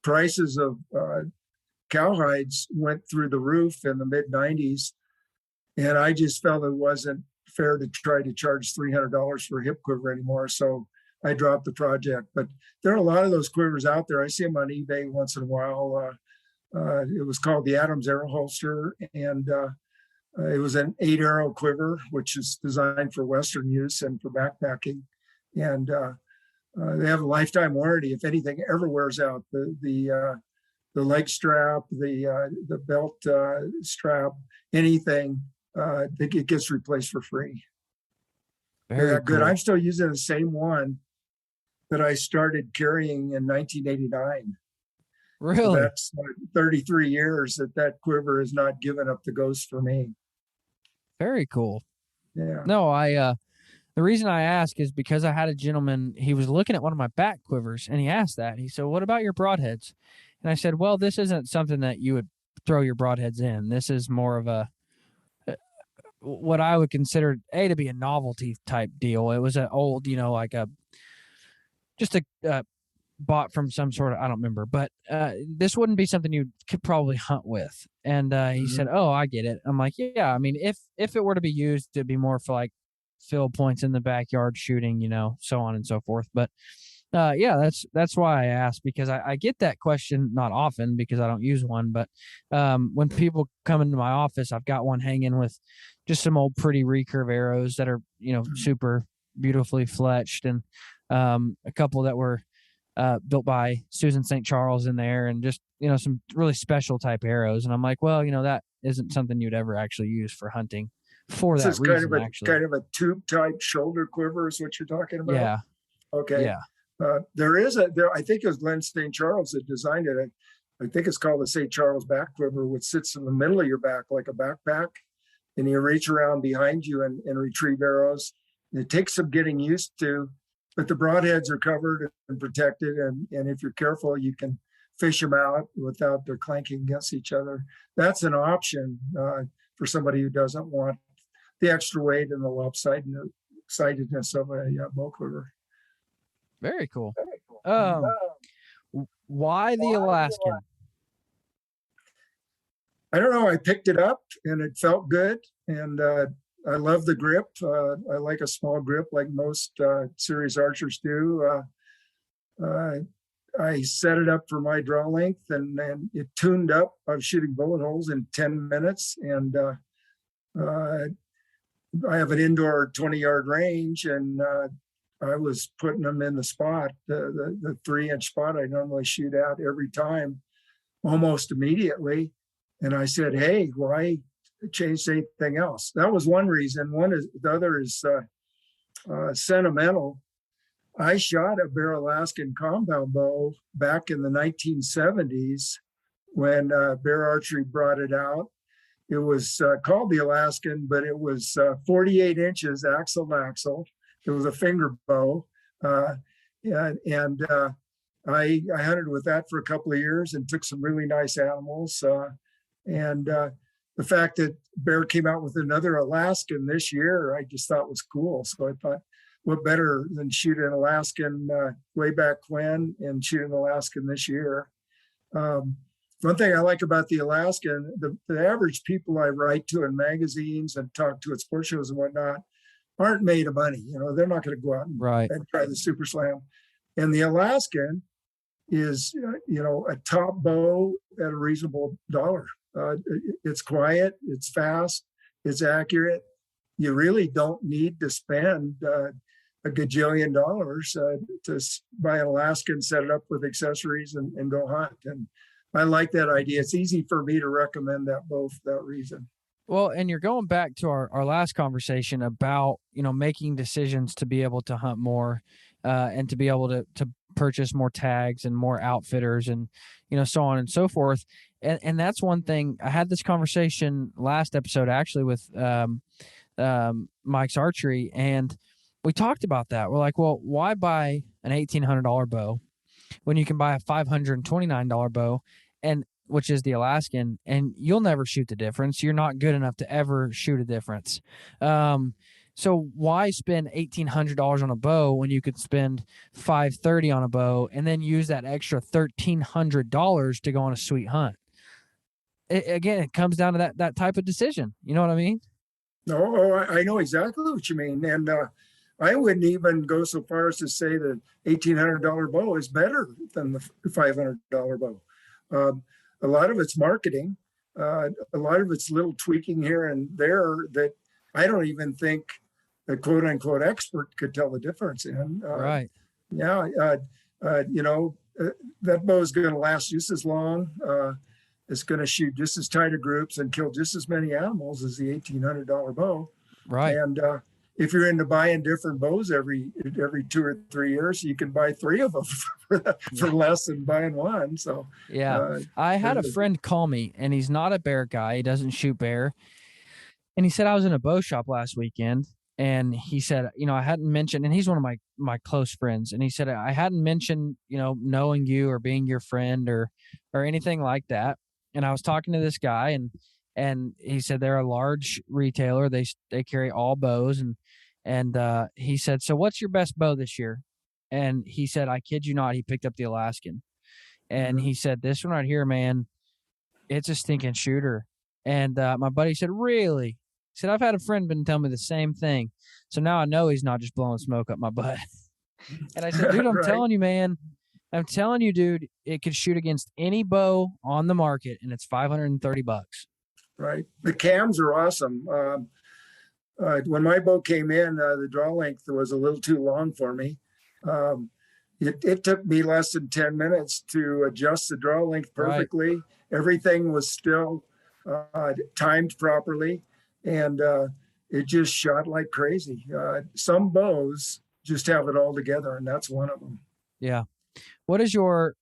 prices of cowhides went through the roof in the mid 90s. And I just felt it wasn't fair to try to charge $300 for a hip quiver anymore. So I dropped the project. But there are a lot of those quivers out there. I see them on eBay once in a while. It was called the Adams Arrow Holster, and it was an 8-arrow quiver, which is designed for Western use and for backpacking. And they have a lifetime warranty. If anything ever wears out, the leg strap, the belt strap, anything, it gets replaced for free. Very good. cool. I'm still using the same one that I started carrying in 1989. Really? So that's 33 years that quiver has not given up the ghost for me. Very cool. Yeah. No, the reason I ask is because I had a gentleman, he was looking at one of my back quivers and he asked that. He said, "What about your broadheads?" And I said, "Well, this isn't something that you would throw your broadheads in. This is more of a what I would consider to be a novelty type deal. It was an old, like bought from some sort of, I don't remember, but this wouldn't be something you could probably hunt with." And he said, "Oh, I get it." I'm like, "Yeah, I mean, if it were to be used, it'd be more for like fill points in the backyard shooting, so on and so forth." But yeah, that's why I asked, because I get that question not often because I don't use one, but when people come into my office, I've got one hanging with just some old pretty recurve arrows that are, super beautifully fletched, and a couple that were built by Susan St. Charles in there, and just, some really special type arrows. And I'm like, well, that isn't something you'd ever actually use for hunting for that reason. Kind of a tube type shoulder quiver is what you're talking about? Yeah. Okay. Yeah. I think it was Glenn St. Charles that designed it. I think it's called the St. Charles back quiver, which sits in the middle of your back like a backpack, and you reach around behind you and retrieve arrows. It takes some getting used to, but the broadheads are covered and protected, and if you're careful, you can fish them out without their clanking against each other. That's an option for somebody who doesn't want the extra weight and the lopsidedness of a bow quiver. Very cool. Why the Alaskan? I don't know. I picked it up and it felt good, and I love the grip. I like a small grip, like most serious archers do. I set it up for my draw length, and it tuned up. I was shooting bullet holes in 10 minutes, and I have an indoor 20-yard range, and I was putting them in the spot, the 3-inch spot I normally shoot at every time, almost immediately. And I said, hey, why change anything else? That was one reason. The other is sentimental. I shot a Bear Alaskan compound bow back in the 1970s when Bear Archery brought it out. It was called the Alaskan, but it was 48 inches axle. It was a finger bow. And I hunted with that for a couple of years and took some really nice animals. And the fact that Bear came out with another Alaskan this year, I just thought was cool. So I thought, what better than shoot an Alaskan way back when and shoot an Alaskan this year? One thing I like about the Alaskan, the average people I write to in magazines and talk to at sports shows and whatnot aren't made of money. They're not going to go out and try the Super Slam. And the Alaskan is, a top bow at a reasonable dollar. It's quiet, it's fast, it's accurate. You really don't need to spend a gajillion dollars to buy an Alaskan, set it up with accessories and go hunt. And I like that idea. It's easy for me to recommend that bow for that reason. Well, and you're going back to our last conversation about, making decisions to be able to hunt more and to be able to purchase more tags and more outfitters and, so on and so forth. And that's one thing. I had this conversation last episode actually with Mike's Archery, and we talked about that. We're like, well, why buy an $1,800 bow when you can buy a $529 bow, and which is the Alaskan, and you'll never shoot the difference. You're not good enough to ever shoot a difference. So why spend $1,800 on a bow when you could spend $530 on a bow and then use that extra $1,300 to go on a sweet hunt? It comes down to that type of decision. You know what I mean? No, I know exactly what you mean. And I wouldn't even go so far as to say that $1,800 bow is better than the $500 bow. A lot of it's marketing. A lot of it's little tweaking here and there that I don't even think a quote unquote expert could tell the difference in. Right. Yeah. That bow is going to last just as long. It's going to shoot just as tight of groups and kill just as many animals as the $1,800 bow. Right. And if you're into buying different bows every 2 or 3 years, you can buy 3 of them for less than buying one. So yeah, I had a friend call me, and he's not a bear guy. He doesn't shoot bear. And he said, I was in a bow shop last weekend, and he said, I hadn't mentioned, and he's one of my close friends. And he said, I hadn't mentioned, knowing you or being your friend or anything like that. And I was talking to this guy, and he said they're a large retailer. They carry all bows, and he said, so what's your best bow this year? And he said, I kid you not, he picked up the Alaskan. And he said, this one right here, man, it's a stinking shooter. And my buddy said, really? He said, I've had a friend been telling me the same thing. So now I know he's not just blowing smoke up my butt. And I said, dude, I'm telling you, man. I'm telling you, dude, it could shoot against any bow on the market, and it's $530. Right. The cams are awesome. When my bow came in, the draw length was a little too long for me. It took me less than 10 minutes to adjust the draw length perfectly. Right. Everything was still timed properly, and it just shot like crazy. Some bows just have it all together, and that's one of them. Yeah. What is your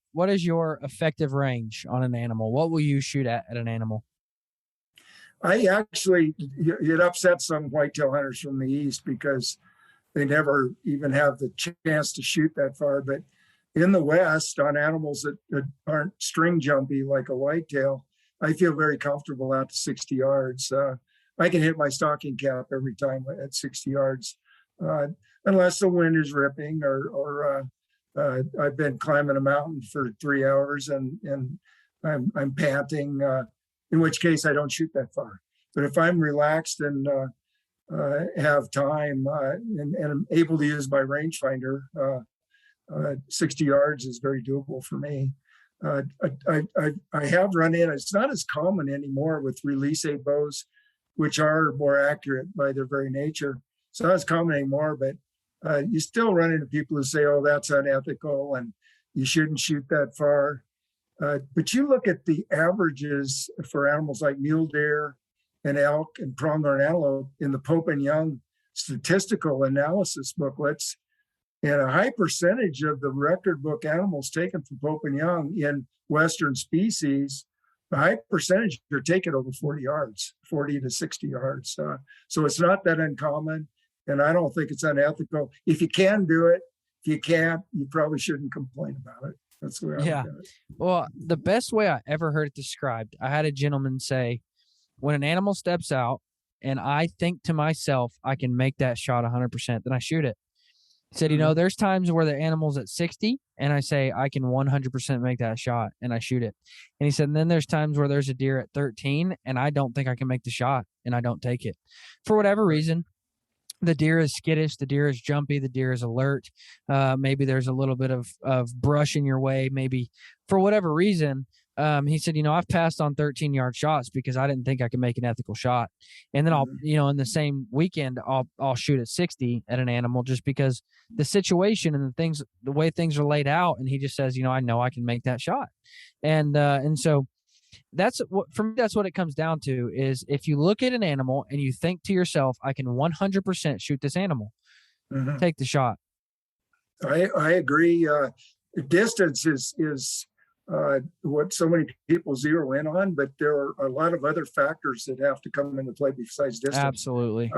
effective range on an animal? What will you shoot at an animal? I actually, it upsets some whitetail hunters from the east because they never even have the chance to shoot that far. But in the West, on animals that aren't string jumpy like a whitetail, I feel very comfortable out to 60 yards. I can hit my stocking cap every time at 60 yards, uh, unless the wind is ripping or I've been climbing a mountain for 3 hours and I'm panting, in which case I don't shoot that far. But if I'm relaxed and have time and I'm able to use my rangefinder, 60 yards is very doable for me. I have run in, it's not as common anymore with release A bows, which are more accurate by their very nature. It's not as common anymore, but you still run into people who say, oh, that's unethical and you shouldn't shoot that far. But you look at the averages for animals like mule deer and elk and pronghorn antelope in the Pope and Young statistical analysis booklets, and a high percentage of the record book animals taken from Pope and Young in Western species, a high percentage are taken over 40 yards, 40 to 60 yards. So it's not that uncommon, and I don't think it's unethical. If you can do it, if you can't, you probably shouldn't complain about it. That's the way I look at it. Well, the best way I ever heard it described, I had a gentleman say, when an animal steps out and I think to myself, I can make that shot 100%, then I shoot it. He said, there's times where the animal's at 60 and I say, I can 100% make that shot and I shoot it. And he said, and then there's times where there's a deer at 13 and I don't think I can make the shot and I don't take it. For whatever reason, the deer is skittish, the deer is jumpy, the deer is alert. Maybe there's a little bit of brush in your way. Maybe for whatever reason, he said, I've passed on 13-yard shots because I didn't think I could make an ethical shot. And then I'll, in the same weekend, I'll shoot at 60 at an animal just because the situation and the way things are laid out. And he just says, I know I can make that shot. And so that's what it comes down to is if you look at an animal and you think to yourself, I can 100% shoot this animal, take the shot. I agree. Distance is what so many people zero in on, but there are a lot of other factors that have to come into play besides distance. Absolutely.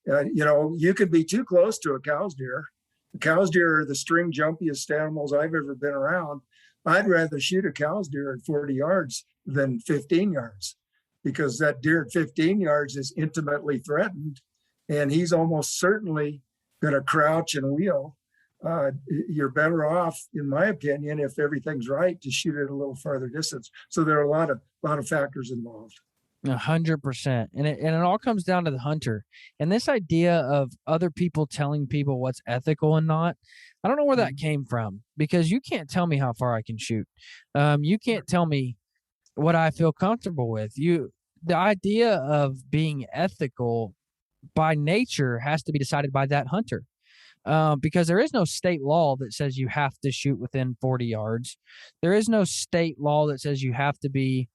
You could be too close to a cow's deer. The cow's deer are the string jumpiest animals I've ever been around. I'd rather shoot a cow's deer at 40 yards than 15 yards because that deer at 15 yards is intimately threatened and he's almost certainly going to crouch and wheel. You're better off, in my opinion, if everything's right, to shoot at a little farther distance. So there are a lot of factors involved. 100%. And it all comes down to the hunter. And this idea of other people telling people what's ethical and not, I don't know where that came from because you can't tell me how far I can shoot. You can't tell me what I feel comfortable with. The idea of being ethical by nature has to be decided by that hunter. Because there is no state law that says you have to shoot within 40 yards. There is no state law that says you have to be,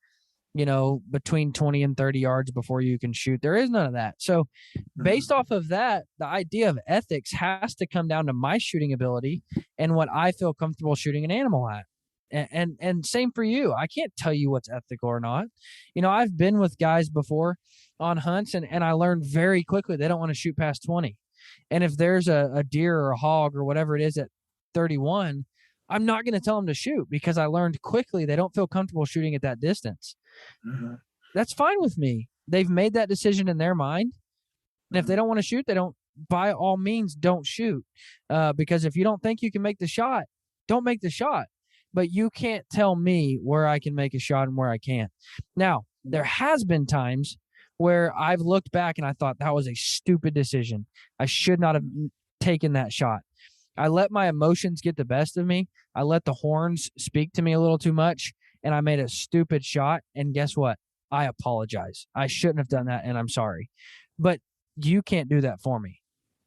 between 20 and 30 yards before you can shoot. There is none of that. So based off of that, the idea of ethics has to come down to my shooting ability and what I feel comfortable shooting an animal at. And same for you. I can't tell you what's ethical or not. I've been with guys before on hunts and I learned very quickly they don't want to shoot past 20. And if there's a deer or a hog or whatever it is at 31, I'm not going to tell them to shoot because I learned quickly they don't feel comfortable shooting at that distance. That's fine with me. They've made that decision in their mind. And if they don't want to shoot, they don't, by all means, don't shoot. Because if you don't think you can make the shot, don't make the shot. But you can't tell me where I can make a shot and where I can't. Now, there has been times where I've looked back and I thought that was a stupid decision. I should not have taken that shot. I let my emotions get the best of me. I let the horns speak to me a little too much, and I made a stupid shot. And guess what? I apologize. I shouldn't have done that, and I'm sorry. But you can't do that for me.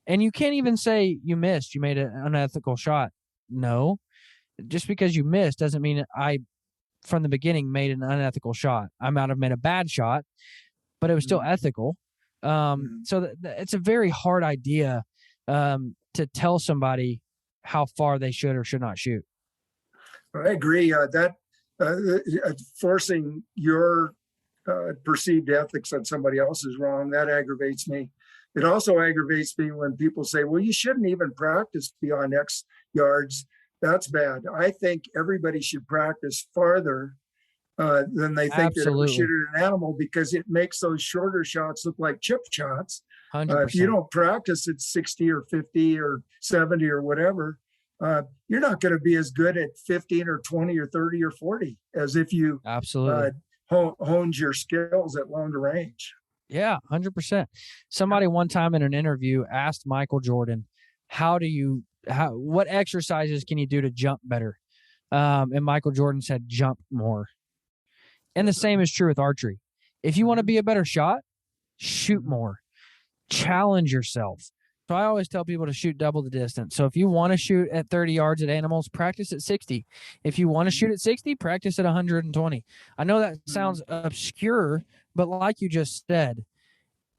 And you can't even say you missed. You made an unethical shot. No. Just because you missed doesn't mean I, from the beginning, made an unethical shot. I might have made a bad shot, but it was still ethical. So it's a very hard idea to tell somebody how far they should or should not shoot. I agree. Forcing your perceived ethics on somebody else is wrong. That aggravates me. It also aggravates me when people say, well, you shouldn't even practice beyond X yards. That's bad. I think everybody should practice farther than they think that they shoot at an animal, because it makes those shorter shots look like chip shots. If you don't practice at 60 or 50 or 70 or whatever, you're not going to be as good at 15 or 20 or 30 or 40 as if you honed your skills at longer range. Yeah, 100%. Somebody one time in an interview asked Michael Jordan, what exercises can you do to jump better? And Michael Jordan said, jump more. And the same is true with archery. If you want to be a better shot, shoot more. Challenge yourself. So I always tell people to shoot double the distance. So if you want to shoot at 30 yards at animals, practice at 60. If you want to shoot at 60, practice at 120. I know that sounds obscure, but like you just said,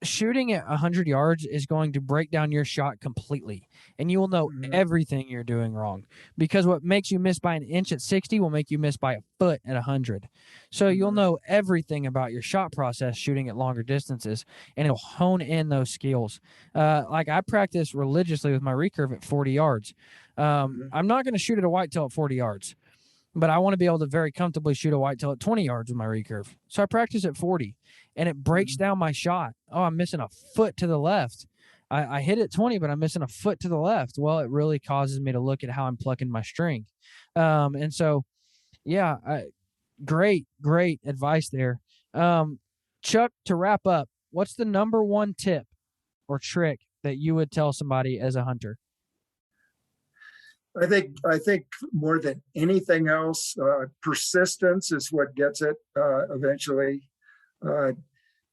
shooting at 100 yards is going to break down your shot completely, and you will know everything you're doing wrong, because what makes you miss by an inch at 60 will make you miss by a foot at 100. So you'll know everything about your shot process shooting at longer distances, and it'll hone in those skills. Like I practice religiously with my recurve at 40 yards. I'm not going to shoot at a whitetail at 40 yards, but I want to be able to very comfortably shoot a whitetail at 20 yards with my recurve. So I practice at 40, and it breaks down my shot. Oh, I'm missing a foot to the left. I hit it 20, but I'm missing a foot to the left. Well, it really causes me to look at how I'm plucking my string. And so, yeah, great advice there. Chuck, to wrap up, what's the number one tip or trick that you would tell somebody as a hunter? I think more than anything else, persistence is what gets it eventually.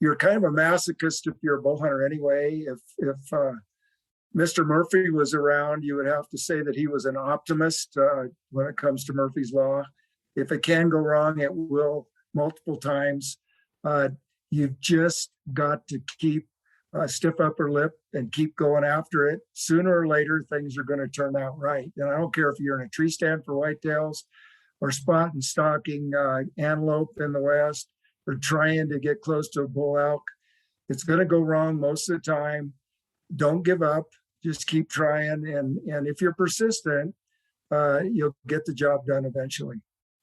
You're kind of a masochist if you're a bow hunter anyway. If Mr. Murphy was around, you would have to say that he was an optimist when it comes to Murphy's Law. If it can go wrong, it will multiple times. You've just got to keep stiff upper lip and keep going after it. Sooner or later, things are going to turn out right. And I don't care if you're in a tree stand for whitetails or spot and stalking antelope in the West or trying to get close to a bull elk. It's going to go wrong most of the time. Don't give up. Just keep trying. And if you're persistent, you'll get the job done eventually.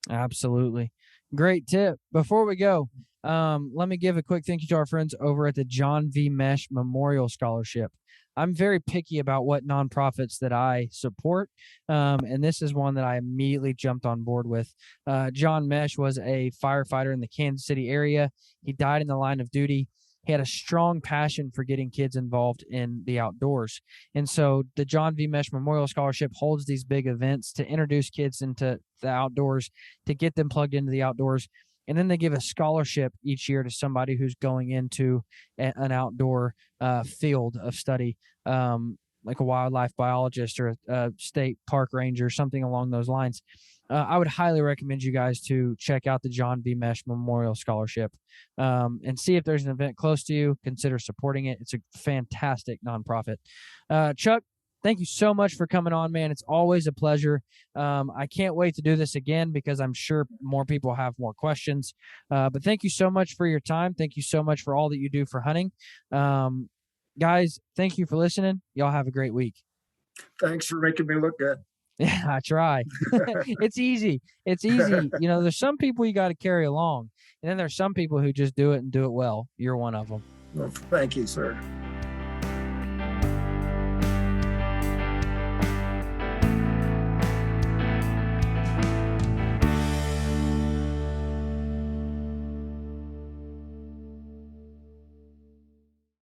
Absolutely. Great tip. Before we go, let me give a quick thank you to our friends over at the John V. Mesh Memorial Scholarship. I'm very picky about what nonprofits that I support, and this is one that I immediately jumped on board with. John Mesh was a firefighter in the Kansas City area. He died in the line of duty. He had a strong passion for getting kids involved in the outdoors. And so the John V. Mesh Memorial Scholarship holds these big events to introduce kids into the outdoors, to get them plugged into the outdoors. And then they give a scholarship each year to somebody who's going into an outdoor field of study, like a wildlife biologist or a state park ranger, something along those lines. I would highly recommend you guys to check out the John V. Mesh Memorial Scholarship and see if there's an event close to you. Consider supporting it. It's a fantastic nonprofit. Chuck, thank you so much for coming on, man. It's always a pleasure. I can't wait to do this again because I'm sure more people have more questions. But thank you so much for your time. Thank you so much for all that you do for hunting. Guys, thank you for listening. Y'all have a great week. Thanks for making me look good. Yeah, I try. It's easy. It's easy. You know, there's some people you got to carry along, and then there's some people who just do it and do it well. You're one of them. Well, thank you, sir.